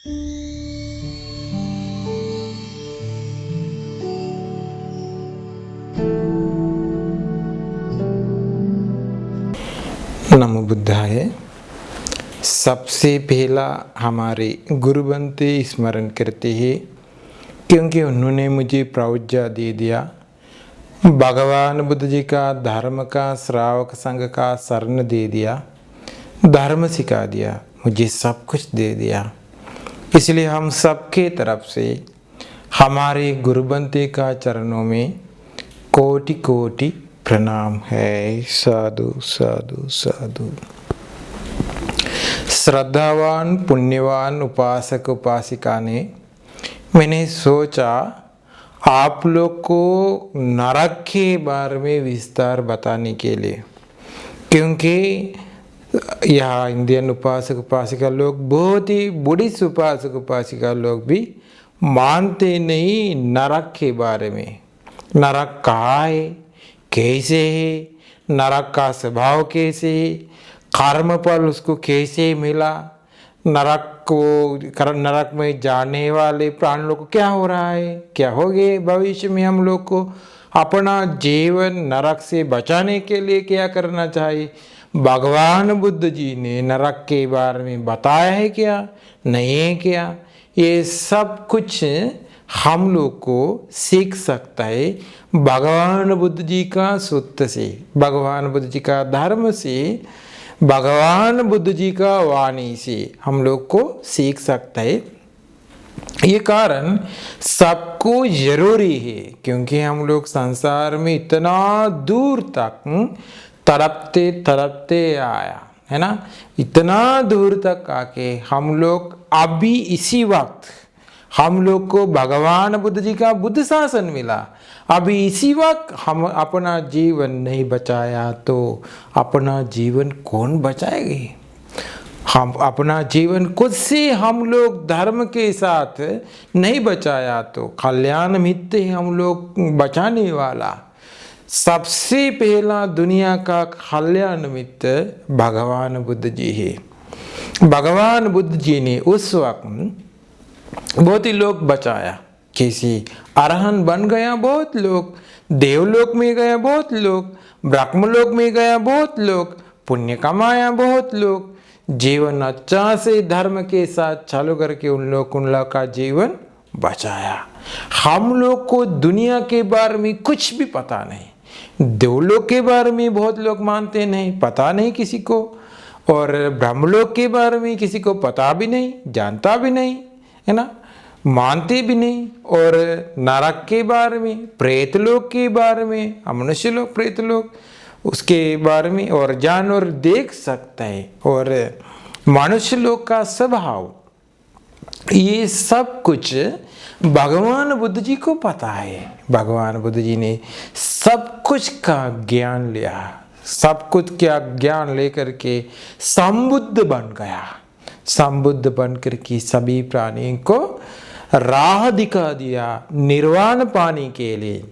नमो बुद्धाय। सबसे पहला हमारे गुरु बनते स्मरण करते हैं, क्योंकि उन्होंने मुझे प्रौज्ञा दे दिया। भगवान बुद्ध जी का धर्म का श्रावक संघ का शरण दे दिया, धर्म सिखा दिया, मुझे सब कुछ दे दिया। इसलिए हम सबके तरफ से हमारे गुरु बनते का चरणों में कोटि कोटि प्रणाम है। साधु साधु साधु। श्रद्धावान पुण्यवान उपासक उपासिका ने मैंने सोचा आप लोग को नरक के बारे में विस्तार बताने के लिए, क्योंकि यहाँ इंडियन उपासक उपासिका लोग, बहुत ही बुद्धिस्ट उपासक उपासिका लोग भी मानते नहीं नरक के बारे में। नरक कहाँ है, कैसे है, नरक का स्वभाव कैसे है, कर्म फल उसको कैसे मिला, नरक में जाने वाले प्राण लोग को क्या हो रहा है, क्या हो गए भविष्य में, हम लोग को अपना जीवन नरक से बचाने के लिए क्या करना चाहिए। भगवान बुद्ध जी ने नरक के बारे में बताया है क्या, नहीं है क्या, ये सब कुछ हम लोग को सीख सकता है भगवान बुद्ध जी का सूत्र से, भगवान बुद्ध जी का धर्म से, भगवान बुद्ध जी का वाणी से हम लोग को सीख सकता है। ये कारण सबको जरूरी है, क्योंकि हम लोग संसार में इतना दूर तक तड़पते तड़पते आया है ना, इतना दूर तक आके हम लोग अभी इसी वक्त हम लोग को भगवान बुद्ध जी का बुद्ध शासन मिला। अभी इसी वक्त हम अपना जीवन नहीं बचाया तो अपना जीवन कौन बचाएगी। हम अपना जीवन खुद से हम लोग धर्म के साथ नहीं बचाया तो कल्याण मित्र हम लोग बचाने वाला। सबसे पहला दुनिया का कल्याण मित्र भगवान बुद्ध जी है। भगवान बुद्ध जी ने उस वक्त बहुत ही लोग बचाया, किसी अरहन बन गया, बहुत लोग देवलोक में गया, बहुत लोग ब्रह्मलोक में गया, बहुत लोग पुण्य कमाया, बहुत लोग जीवन अच्छा से धर्म के साथ चालू करके उन लोग का जीवन बचाया। हम लोग को दुनिया के बारे में कुछ भी पता नहीं, देवलोक के बारे में बहुत लोग मानते नहीं, पता नहीं किसी को, और ब्रह्मलोक के बारे में किसी को पता भी नहीं, जानता भी नहीं है ना, मानते भी नहीं। और नरक के बारे में, प्रेतलोक के बारे में, मनुष्य लोग प्रेत लोग उसके बारे में और जानवर देख सकता है, और मनुष्य लोग का स्वभाव, ये सब कुछ भगवान बुद्ध जी को पता है। भगवान बुद्ध जी ने सब कुछ का ज्ञान लिया, सब कुछ का ज्ञान लेकर के संबुद्ध बन गया। संबुद्ध बनकर के सभी प्राणियों को राह दिखा दिया निर्वाण पाने के लिए,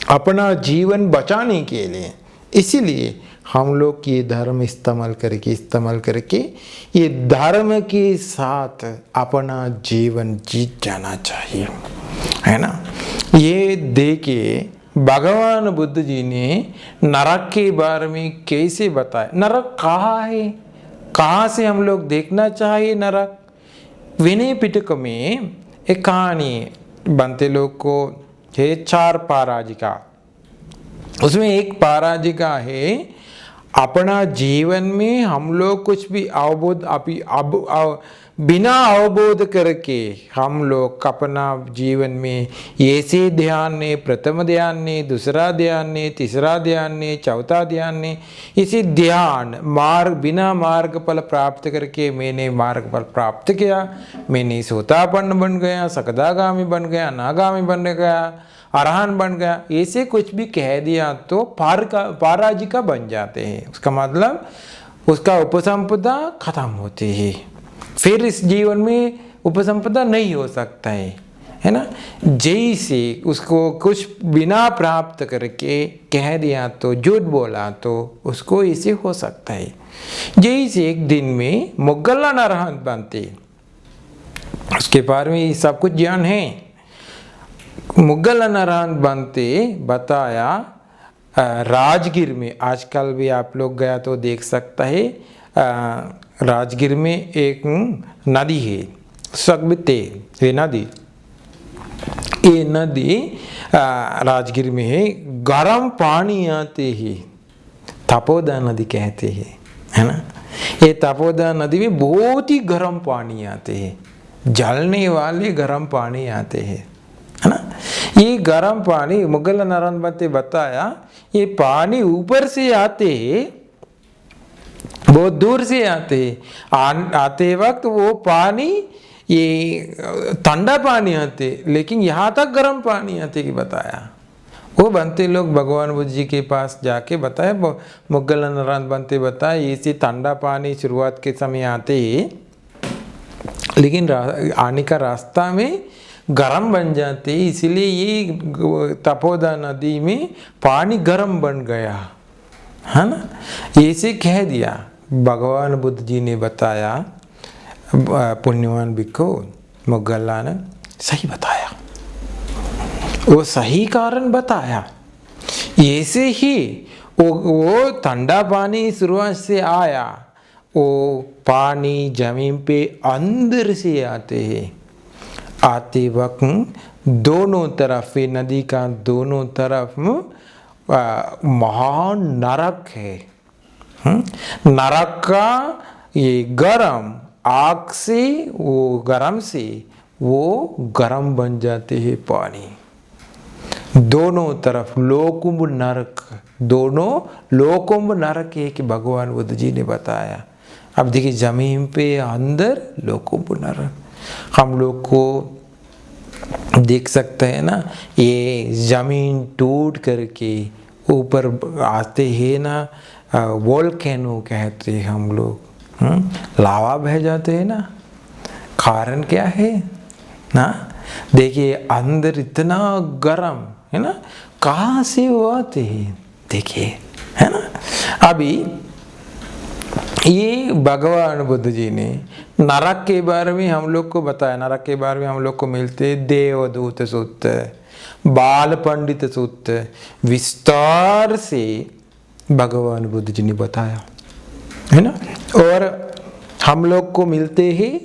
अपना जीवन बचाने के लिए। इसीलिए हम लोग ये धर्म इस्तेमाल करके ये धर्म के साथ अपना जीवन जीत जाना चाहिए, है ना। ये देखिए भगवान बुद्ध जी ने नरक के बारे में कैसे बताया। नरक कहाँ है, कहाँ से हम लोग देखना चाहिए नरक। विनय पिटक में एक कहानी बनते लोग को है, 4 पराजिका। उसमें एक पराजिका है, अपना जीवन में हम लोग कुछ भी बिना अवबोध करके हम लोग अपना जीवन में ऐसे ध्यान ने, प्रथम ध्यान ने, दूसरा ध्यान ने, तीसरा ध्यान ने, चौथा ध्यान ने, इसी ध्यान मार्ग बिना मार्ग फल प्राप्त करके मैंने मार्ग फल प्राप्त किया, मैंने सोतापन्न बन गया, सकदागामी बन गया, अनागामी बन गया, अरहन बन गया, ऐसे कुछ भी कह दिया तो पराजिका बन जाते हैं। उसका मतलब उसका उपसंपदा खत्म होती है, फिर इस जीवन में उपसंपदा नहीं हो सकता है ना। जैसे उसको कुछ बिना प्राप्त करके कह दिया तो, झूठ बोला तो उसको ऐसे हो सकता है। जैसे एक दिन में मुगल्ला अरहंत बनते, उसके बारे में ये सब कुछ ज्ञान है। मुगलन अरहंत बनते बताया राजगीर में, आजकल भी आप लोग गया तो देख सकता है, राजगीर में एक नदी है सकबिते, ये नदी राजगीर में है। गर्म पानी आते हैं, तपोदा नदी कहते हैं, है ना। ये तपोदा नदी में बहुत ही गर्म पानी आते हैं, जलने वाले गर्म पानी आते हैं, है ना। ये गर्म पानी मुगल नारायण बताया, ये पानी ऊपर से आते, बहुत दूर से आते, आते वक्त वो पानी ये ठंडा पानी आते, लेकिन यहाँ तक गर्म पानी आते कि बताया। वो बनते लोग भगवान बुद्ध जी के पास जाके बताया, मुगल नारायण बनते बताया, इसी ठंडा पानी शुरुआत के समय आते, लेकिन आने का रास्ता में गर्म बन जाते, इसलिए ये तपोदा नदी में पानी गर्म बन गया, है ना। ऐसे कह दिया भगवान बुद्ध जी ने बताया, पुण्यवान भिक्खु मुगल्ला ने सही बताया, वो सही कारण बताया। ऐसे ही वो ठंडा पानी शुरुआत से आया, वो पानी जमीन पे अंदर से आते हैं, आते वक्त दोनों तरफ, नदी का दोनों तरफ महान नरक है। नरक का ये गरम आग से, वो गरम से वो गरम बन जाते हैं पानी, दोनों तरफ लोकुंभ नरक, दोनों लोकुंभ नरक है कि भगवान बुद्ध जी ने बताया। अब देखिए जमीन पे अंदर लोकुंभ नरक, हम लोग को देख सकते हैं ना, ये जमीन टूट करके ऊपर आते हैं ना, वोल्केनो कहते हैं हम लोग, लावा बह जाते हैं ना, कारण क्या है ना। देखिए अंदर इतना गर्म है ना, कहाँ से वो आते हैं, देखिए, है ना। अभी ये भगवान बुद्ध जी ने नरक के बारे में हम लोग को बताया, नरक के बारे में हम लोग को मिलते देवदूत सूत्र, बाल पंडित सूत्र, विस्तार से भगवान बुद्ध जी ने बताया, है ना। और हम लोग को मिलते हैं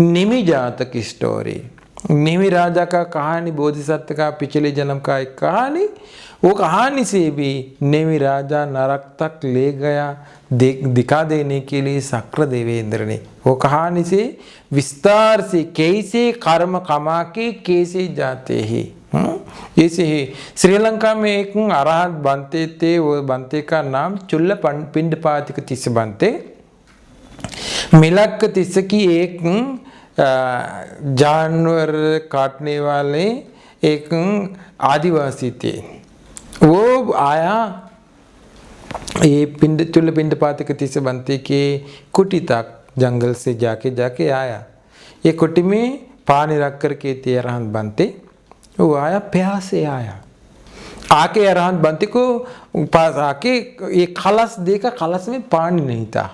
निमि जातक की स्टोरी, निमि राजा का कहानी, बोधिसत्व का पिछले जन्म का एक कहानी, वो कहानी से भी निमि राजा नरक तक ले गया, दिखा देने के लिए शक्र देवेंद्र ने, वो कहानी से विस्तार से कैसे कर्म कमा के कैसे जाते हैं। जैसे ही श्रीलंका में एक अरहत बनते थे, वो बनते का नाम चुल्ल पिंडपातिक तिस बनते, मिलक तिस की एक जानवर काटने वाले एक आदिवासी थे। वो आया, ये चुल्ल पिंडपातिक तिस बनते के कुटी तक जंगल से जाके आया, ये कुटी में पानी रख कर के थे अरहत बनते, वो आया, प्यास से आया, आके अरहत बनते को पास आके एक खलस देखा, खलस में पानी नहीं था,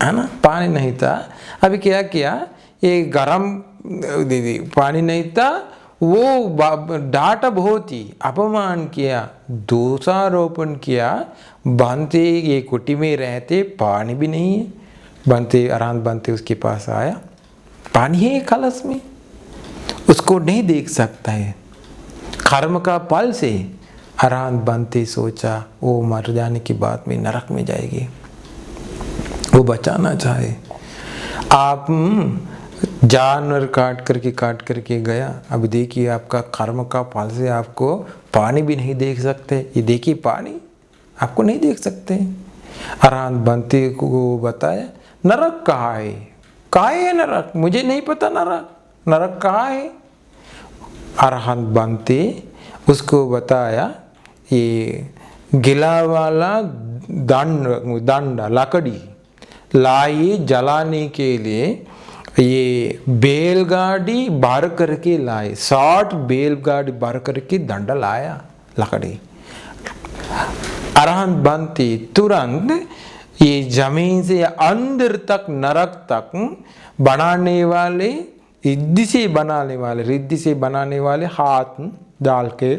है ना, पानी नहीं था। अभी क्या किया, ये गरम दीदी पानी नहीं था, वो डांटा बहुत ही, अपमान किया, दोषारोपण किया, बनते ये कुटी में रहते, पानी भी नहीं है, बनते अरहत बनते उसके पास आया, पानी है खलस में, उसको नहीं देख सकता है, कर्म का फल से अरहत बनते सोचा वो मर जाने की बात में नरक में जाएगी, वो बचाना चाहे। आप जानवर काट करके गया, अब देखिए आपका कर्म का फल से आपको पानी भी नहीं देख सकते, ये देखिए पानी आपको नहीं देख सकते। अरहत बनते को बताया नरक कहाँ है नरक, मुझे नहीं पता नरक कहाँ है। अरहत बनते उसको बताया, ये गिला वाला दंड लकड़ी लाई जलाने के लिए, ये बैलगाड़ी भर करके लाए, 60 बैलगाड़ी भर करके दंड लाया लकड़ी। अरहत बनते तुरंत ये जमीन से अंदर तक नरक तक बनाने वाले रिद्धि से बनाने वाले हाथ डाल के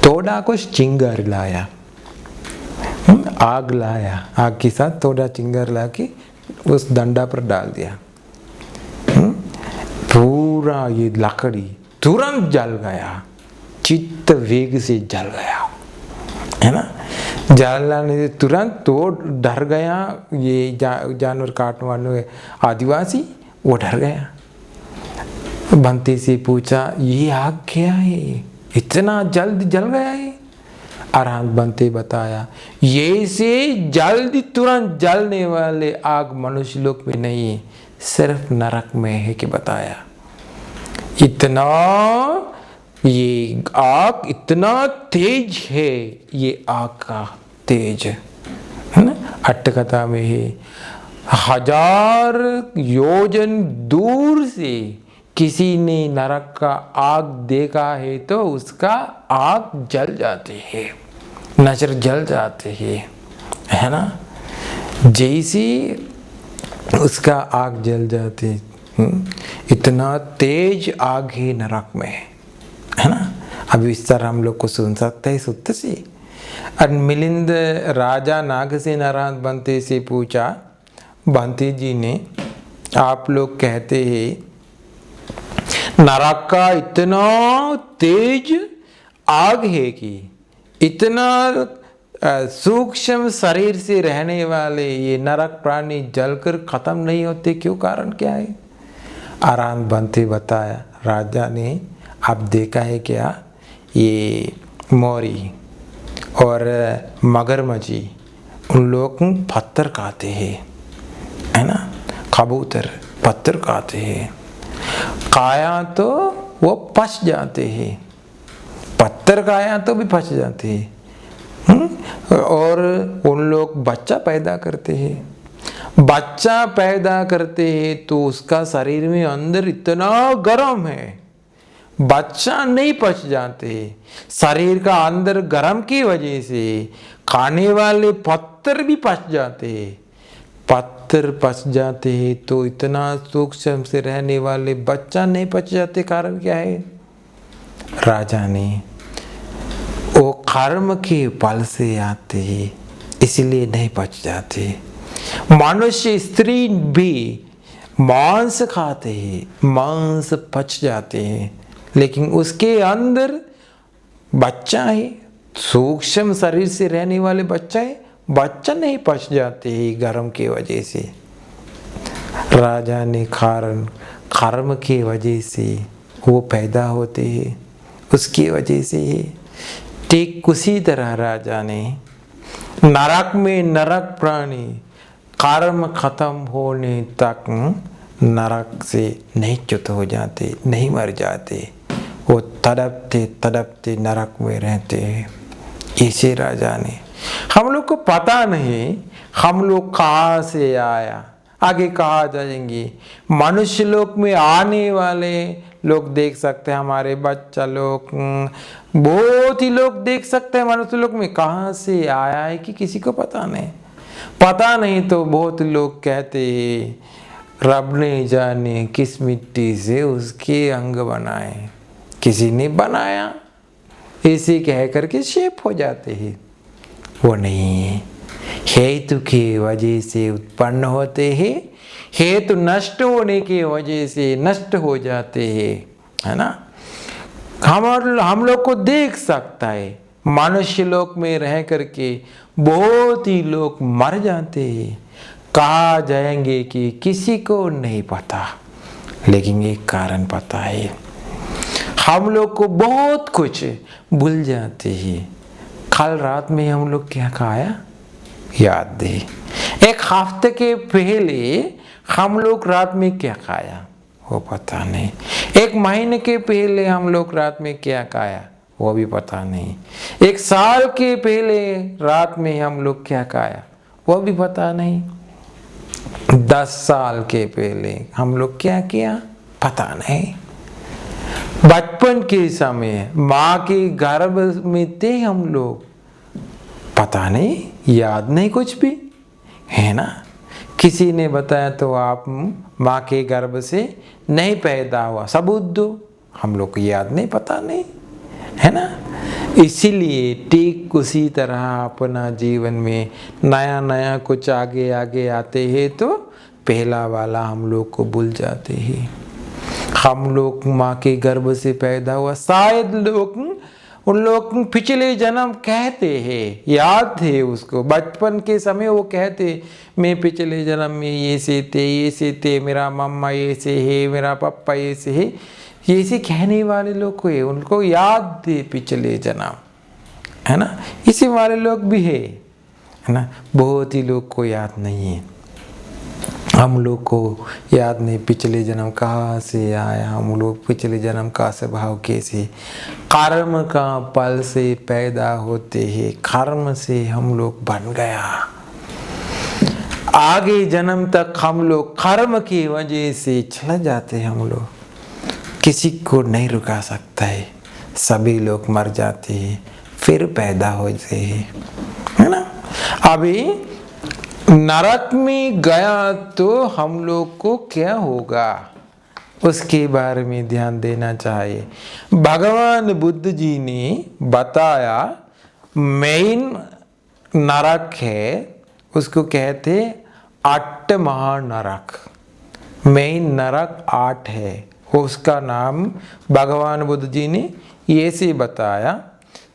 थोड़ा कुछ चिंगारी लाया, आग लाया, आग के साथ थोड़ा चिंगारी ला के उस डंडा पर डाल दिया। पूरा ये लकड़ी तुरंत जल गया, चित्त वेग से जल गया, है ना। जलाने से तुरंत तो डर गया, ये जानवर काटने वाले आदिवासी, वो डर गया। बंती से पूछा, ये आग क्या है, इतना जल्द जल गया है? अरहंत बंते बताया, ये से जल्दी तुरंत जलने वाले आग मनुष्य लोक में नहीं है, सिर्फ नरक में है कि बताया। इतना ये आग इतना तेज है, ये आग का तेज, है ना। अट्टकथा में है 1000 योजन दूर से किसी ने नरक का आग देखा है तो उसका आग जल जाते है, नजर जल जाते है ना। जैसे उसका आग जल जाते, इतना तेज आग है नरक में, है ना। अभी इस तरह हम लोग को सुन सकते हैं सुत्त से। और मिलिंद राजा नागसेन अरहंत बंते से पूछा, बंते जी ने, आप लोग कहते हैं नरक का इतना तेज आग है कि इतना सूक्ष्म शरीर से रहने वाले ये नरक प्राणी जलकर खत्म नहीं होते, क्यों, कारण क्या है? अरहंत बंते बताया, राजा ने आप देखा है क्या, ये मोरी और मगरमच्छी उन लोग पत्थर खाते हैं, है ना। कबूतर पत्थर खाते हैं, खाया तो वो पच जाते हैं, पत्थर खाया तो भी पच जाते हैं। और उन लोग बच्चा पैदा करते हैं, बच्चा पैदा करते हैं तो उसका शरीर में अंदर इतना गर्म है, बच्चा नहीं पच जाते, शरीर का अंदर गर्म की वजह से खाने वाले पत्थर भी पच जाते हैं, पत्थर पच जाते हैं तो इतना सूक्ष्म से रहने वाले बच्चा नहीं पच जाते, कारण क्या है? राजा ने, वो कर्म के फल से आते हैं इसलिए नहीं पच जाते। मनुष्य स्त्री भी मांस खाते हैं, मांस पच जाते हैं, लेकिन उसके अंदर बच्चा है, सूक्ष्म शरीर से रहने वाले बच्चा है, बच्चा नहीं पच जाते हैं गर्म की वजह से। राजा ने कारण कर्म की वजह से वो पैदा होते हैं, उसकी वजह से है। ठीक उसी तरह राजा ने नरक में नरक प्राणी कर्म खत्म होने तक नरक से नहीं च्युत हो जाते, नहीं मर जाते, वो तड़पते तड़पते नरक में रहते हैं। इसे राजा ने, हम लोग को पता नहीं हम लोग कहाँ से आया, आगे कहाँ जाएंगे। मनुष्य लोक में आने वाले लोग देख सकते हैं, हमारे बच्चा लोग, बहुत ही लोग देख सकते हैं मनुष्य लोक में, कहाँ से आया है कि किसी को पता नहीं। पता नहीं तो बहुत लोग कहते हैं रब ने जाने किस मिट्टी से उसके अंग बनाए, किसी ने बनाया, ऐसे कह करके शेप हो जाते हैं। वो नहीं है, हेतु की वजह से उत्पन्न होते हैं, हेतु नष्ट होने की वजह से नष्ट हो जाते हैं, है ना। हम लोग को देख सकता है, मनुष्य लोक में रह करके बहुत ही लोग मर जाते हैं, कहाँ जाएंगे कि किसी को नहीं पता, लेकिन एक कारण पता है, हम लोग को बहुत कुछ भूल जाते हैं। कल रात में हम लोग क्या खाया याद दे, एक हफ्ते के पहले हम लोग रात में क्या खाया वो पता नहीं, एक महीने के पहले हम लोग रात में क्या खाया वो भी पता नहीं, एक साल के पहले रात में हम लोग क्या खाया वो भी पता नहीं, 10 साल के पहले हम लोग क्या किया पता नहीं, बचपन के समय माँ के गर्भ में थे हम लोग, पता नहीं, याद नहीं कुछ भी, है ना। किसी ने बताया तो आप माँ के गर्भ से नहीं पैदा हुआ, सबूत दो। हम लोग को याद नहीं, पता नहीं, है ना। इसीलिए ठीक उसी तरह अपना जीवन में नया नया कुछ आगे आगे आते हैं तो पहला वाला हम लोग को भूल जाते हैं। हम लोग माँ के गर्भ से पैदा हुआ, शायद लोग उन लोग पिछले जन्म कहते हैं, याद थे उसको, बचपन के समय वो कहते मैं पिछले जन्म में ये से थे, मेरा मम्मा ये से है, मेरा पापा ये से है। ऐसे कहने वाले लोग को है, उनको याद थे पिछले जन्म, है ना। इसी वाले लोग भी है ना। बहुत ही लोग को याद नहीं है। हम लोग को याद नहीं पिछले जन्म कहाँ से आया, हम लोग पिछले जन्म का स्वभाव कैसे। कर्म का फल से पैदा होते हैं, कर्म से हम लोग बन गया। आगे जन्म तक हम लोग कर्म की वजह से चले जाते हैं। हम लोग किसी को नहीं रुका सकता है, सभी लोग मर जाते हैं फिर पैदा होते हैं, है ना। अभी नरक में गया तो हम लोग को क्या होगा उसके बारे में ध्यान देना चाहिए। भगवान बुद्ध जी ने बताया मेन नरक है, उसको कहते 8 महानरक। मेन नरक 8 है, उसका नाम भगवान बुद्ध जी ने ये से बताया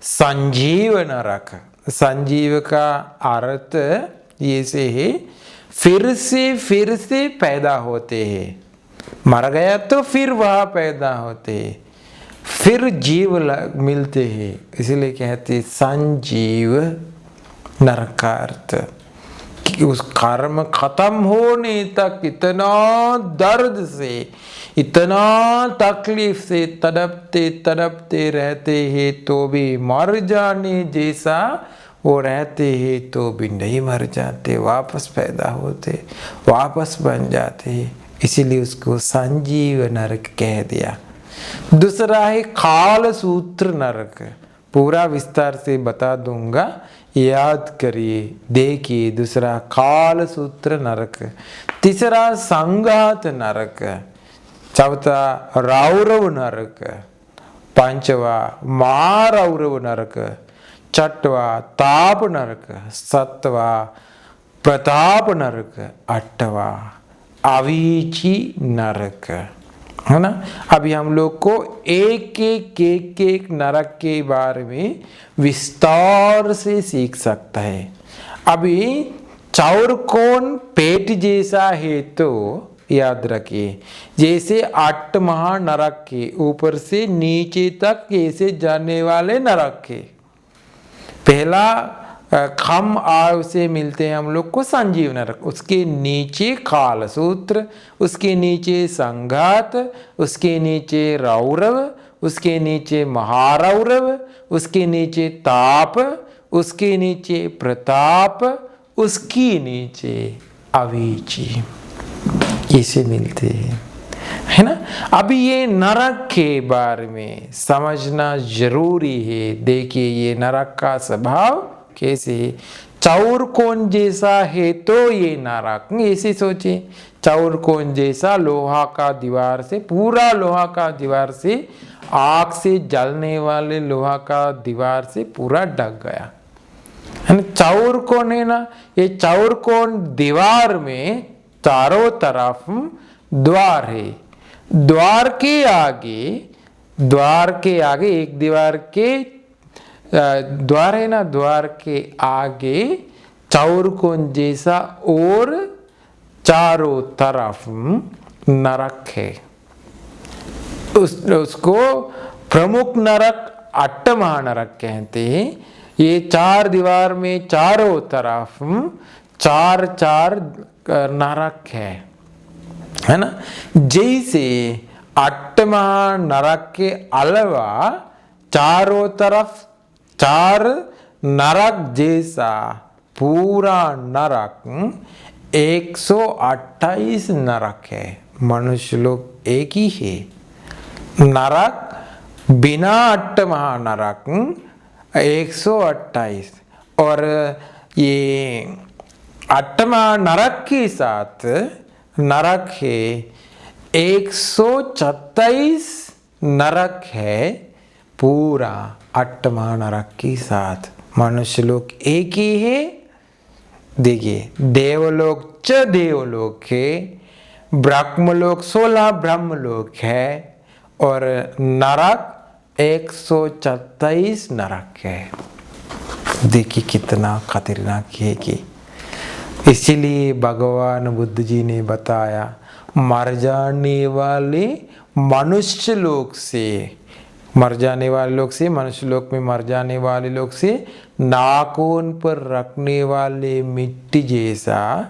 संजीव नरक। संजीव का अर्थ ये से है फिर से पैदा होते हैं। मर गया तो फिर वह पैदा होते हैं, फिर जीव मिलते हैं, इसलिए कहते संजीव नरक का अर्थ कि उस कर्म खत्म होने तक इतना दर्द से, इतना तकलीफ से तड़पते रहते हैं तो भी मर जाने जैसा वो रहते हैं तो भी नहीं मर जाते, वापस पैदा होते, वापस बन जाते हैं। इसीलिए उसको संजीव नरक कह दिया। दूसरा है काल सूत्र नरक, पूरा विस्तार से बता दूंगा, याद करिए, देखिए। दूसरा काल सूत्र नरक, तीसरा संघात नरक, चौथा रौरव नरक, पांचवा महारौरव नरक, छठवा ताप नरक, सातवा प्रताप नरक, आठवा अवीची नरक, है ना। अभी हम लोग को एक नरक के बारे में विस्तार से सीख सकता है। अभी चौरकोन पेट जैसा है तो याद रखिए, जैसे 8 महानरक के ऊपर से नीचे तक कैसे जाने वाले नरक के, पहला खम आव से मिलते हैं हम लोग को संजीव नरक, उसके नीचे काल सूत्र, उसके नीचे संघात, उसके नीचे रौरव, उसके नीचे महारौरव, उसके नीचे ताप, उसके नीचे प्रताप, उसके नीचे अवीची, इसे मिलते हैं, है ना। अभी ये नरक के बारे में समझना जरूरी है। देखिए ये नरक का स्वभाव कैसे है। चौरकोन जैसा है तो ये नरक, ऐसे सोचे, चौरकोन जैसा लोहा का दीवार से, पूरा लोहा का दीवार से, आग से जलने वाले लोहा का दीवार से पूरा ढक गया, है ना। चौरकोन है ना, ये चौरकोन दीवार में चारों तरफ द्वार है, द्वार के आगे एक दीवार के द्वार है ना, द्वार के आगे चौरकोन जैसा और चारों तरफ नरक है। उसको प्रमुख नरक 8 महानरक कहते हैं। ये 4 दीवार में चारों तरफ 4 नरक है ना। जैसे 8 महानरक के अलावा चारों तरफ 4 नरक जैसा पूरा नरक 128 नरक है। मनुष्य लोग एक ही है। नरक बिना 8 महानरक 128, और ये आठवां नरक के साथ नरक है 136 नरक है पूरा आठवां नरक के साथ। मनुष्य लोक एक ही है। देखिए देवलोक च देवलोक है, ब्रह्मलोक 16 ब्रह्मलोक है और नरक 136 नरक है। देखिए कितना खतरनाक है कि इसीलिए भगवान बुद्ध जी ने बताया मर जाने वाले मनुष्य लोक से, मर जाने वाले लोग से, मनुष्य लोक में मर जाने वाले लोग से नाखून पर रखने वाले मिट्टी जैसा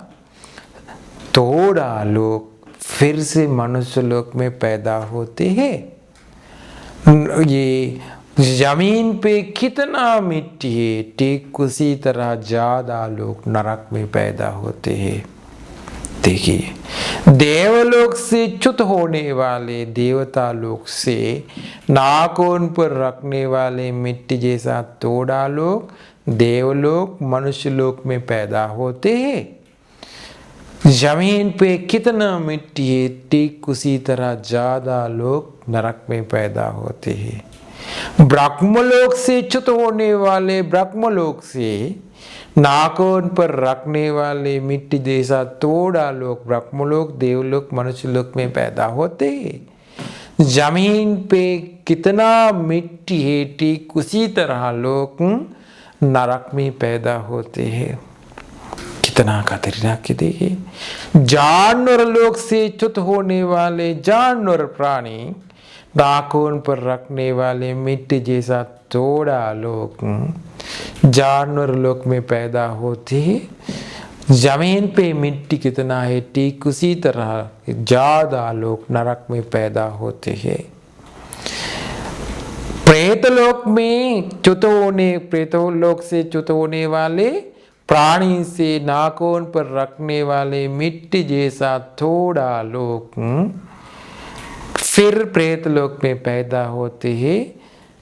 थोड़ा लोग फिर से मनुष्य लोक में पैदा होते हैं। ये जमीन पे कितना मिट्टी है, ठीक उसी तरह ज्यादा लोग नरक में पैदा होते हैं। देखिए देवलोक से च्युत होने वाले देवता लोक से नाखून पर रखने वाले मिट्टी जैसा थोड़ा लोग देवलोक मनुष्य लोक में पैदा होते हैं। जमीन पे कितना मिट्टी है, ठीक उसी तरह ज्यादा लोग नरक में पैदा होते हैं। ब्रह्मलोक से च्युत होने वाले ब्रह्मलोक से नाखून पर रखने वाले मिट्टी जैसा थोड़ा लोग ब्रह्मलोक देवलोक मनुष्य लोक में पैदा होते हैं। जमीन पे कितना मिट्टी है, ठीक उसी तरह लोग नरक में पैदा होते हैं। कितना खतरनाक है। देखिए जानवर लोक से च्युत होने वाले जानवर प्राणी नाखून पर रखने वाले मिट्टी जैसा थोड़ा लोग जानवर लोक में पैदा होते हैं। जमीन पे मिट्टी कितना है, ठीक उसी तरह ज्यादा लोग नरक में पैदा होते हैं। प्रेतलोक में प्रेतलोक से च्युत होने वाले प्राणी से नाखून पर रखने वाले मिट्टी जैसा थोड़ा लोग फिर प्रेतलोक में पैदा होते हैं।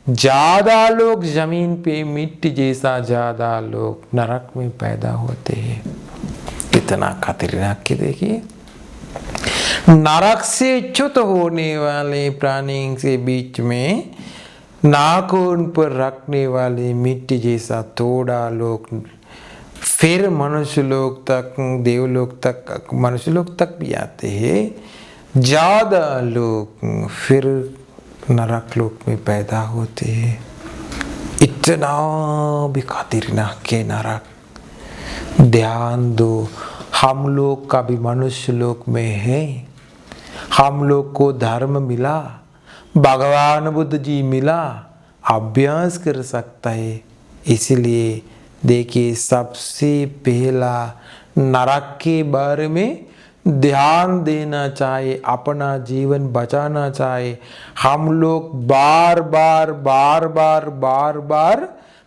ज्यादा लोग जमीन पे मिट्टी जैसा ज्यादा लोग नरक में पैदा होते हैं। कितना खतरनाक है। देखिए नरक से च्युत होने वाले प्राणी के बीच में नाखून पर रखने वाले मिट्टी जैसा थोड़ा लोग फिर मनुष्य लोक तक देवलोक तक मनुष्य लोक तक भी आते हैं। ज्यादा लोग फिर नरक लोक में पैदा होते हैं। इतना भी खतरनाक है नरक। ध्यान दो, हम लोग का भी मनुष्य लोक में है। हम लोग को धर्म मिला, भगवान बुद्ध जी मिला, अभ्यास कर सकता है। इसलिए देखिए सबसे पहला नरक के बारे में ध्यान देना चाहिए, अपना जीवन बचाना चाहिए। हम लोग बार बार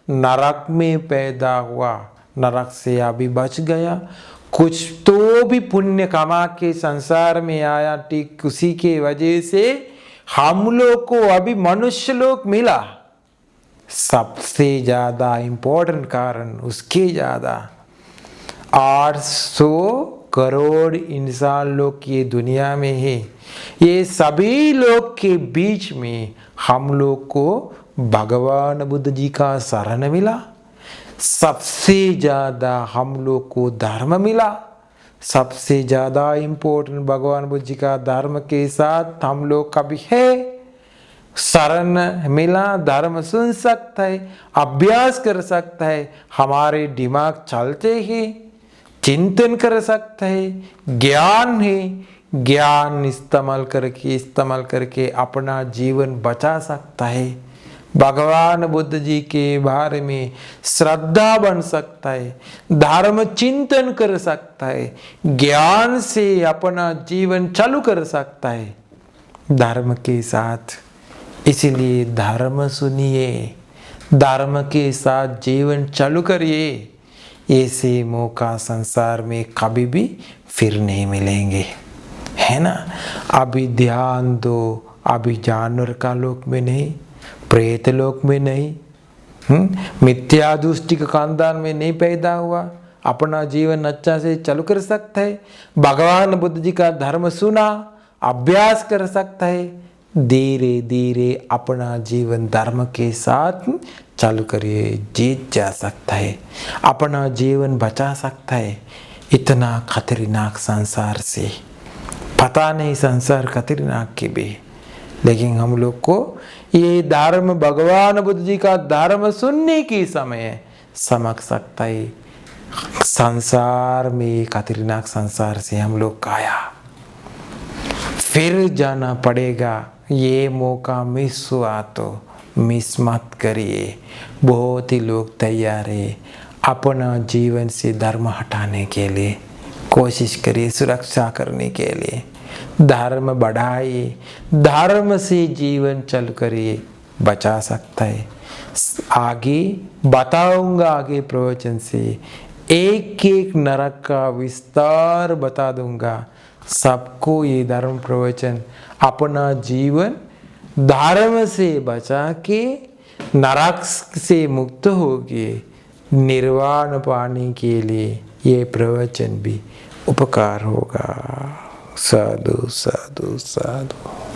नरक में पैदा हुआ, नरक से अभी बच गया। कुछ तो भी पुण्य कमा के संसार में आया, ठीक उसी के वजह से हम लोग को अभी मनुष्य लोक मिला। सबसे ज्यादा इंपॉर्टेंट कारण उसके ज्यादा 800 करोड़ इंसान लोग ये दुनिया में है। ये सभी लोग के बीच में हम लोग को भगवान बुद्ध जी का शरण मिला। सबसे ज्यादा हम लोग को धर्म मिला। सबसे ज्यादा इम्पोर्टेंट भगवान बुद्ध जी का धर्म के साथ हम लोग का भी है। शरण मिला, धर्म सुन सकता है, अभ्यास कर सकता है, हमारे दिमाग चलते ही चिंतन कर सकता है, ज्ञान है, ज्ञान इस्तेमाल करके अपना जीवन बचा सकता है। भगवान बुद्ध जी के बारे में श्रद्धा बन सकता है, धर्म चिंतन कर सकता है, ज्ञान से अपना जीवन चालू कर सकता है धर्म के साथ। इसलिए धर्म सुनिए, धर्म के साथ जीवन चालू करिए। ऐसे मौका संसार में कभी भी फिर नहीं मिलेंगे, है ना। अभी ध्यान दो, अभी जानवर का लोक में नहीं, प्रेत लोक में नहीं, मिथ्या दृष्टि के खानदान में नहीं पैदा हुआ, अपना जीवन अच्छा से चालू कर सकता है। भगवान बुद्ध जी का धर्म सुना, अभ्यास कर सकता है, धीरे धीरे अपना जीवन धर्म के साथ चालू करिए, जीत जा सकता है, अपना जीवन बचा सकता है। इतना खतरनाक संसार से, पता नहीं संसार खतरनाक की भी, लेकिन हम लोग को ये धर्म, भगवान बुद्ध जी का धर्म सुनने के समय समझ सकता है संसार में, खतरनाक संसार से हम लोग काया फिर जाना पड़ेगा। ये मौका मिस हुआ तो मिस मत करिए। बहुत ही लोग तैयार है अपना जीवन से धर्म हटाने के लिए, कोशिश करिए सुरक्षा करने के लिए, धर्म बढ़ाइए, धर्म से जीवन चल करिए, बचा सकता है। आगे बताऊंगा, आगे प्रवचन से एक एक नरक का विस्तार बता दूंगा सबको। ये धर्म प्रवचन अपना जीवन धर्म से बचा के नरक से मुक्त होके निर्वाण पाने के लिए ये प्रवचन भी उपकार होगा। साधु साधु साधु।